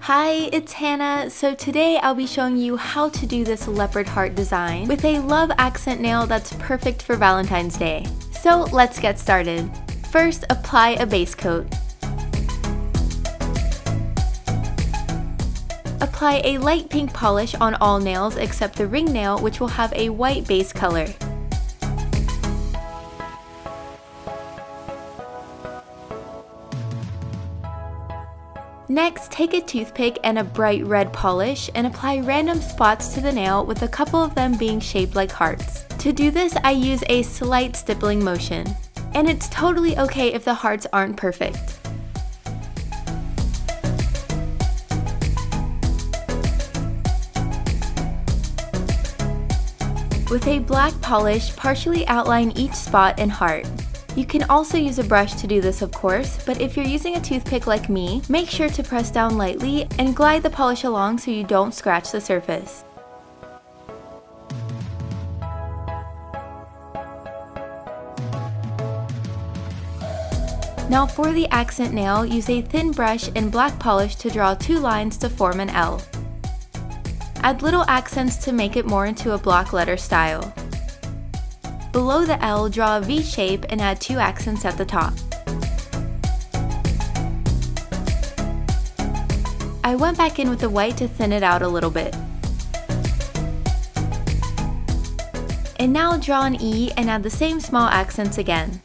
Hi, it's Hannah. So today I'll be showing you how to do this leopard heart design with a love accent nail that's perfect for Valentine's Day. So let's get started. First, apply a base coat. Apply a light pink polish on all nails except the ring nail, which will have a white base color. Next, take a toothpick and a bright red polish and apply random spots to the nail, with a couple of them being shaped like hearts. To do this, I use a slight stippling motion. And it's totally okay if the hearts aren't perfect. With a black polish, partially outline each spot and heart. You can also use a brush to do this, of course, but if you're using a toothpick like me, make sure to press down lightly and glide the polish along so you don't scratch the surface. Now for the accent nail, use a thin brush and black polish to draw two lines to form an L. Add little accents to make it more into a block letter style. Below the L, draw a V shape and add two accents at the top. I went back in with the white to thin it out a little bit. And now draw an E and add the same small accents again.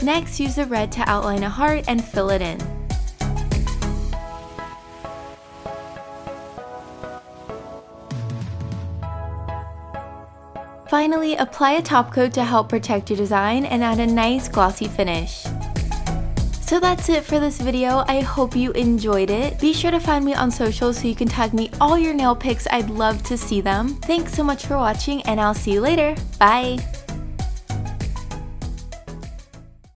Next, use the red to outline a heart and fill it in. Finally, apply a top coat to help protect your design and add a nice glossy finish. So that's it for this video. I hope you enjoyed it. Be sure to find me on social so you can tag me all your nail pics. I'd love to see them. Thanks so much for watching, and I'll see you later. Bye!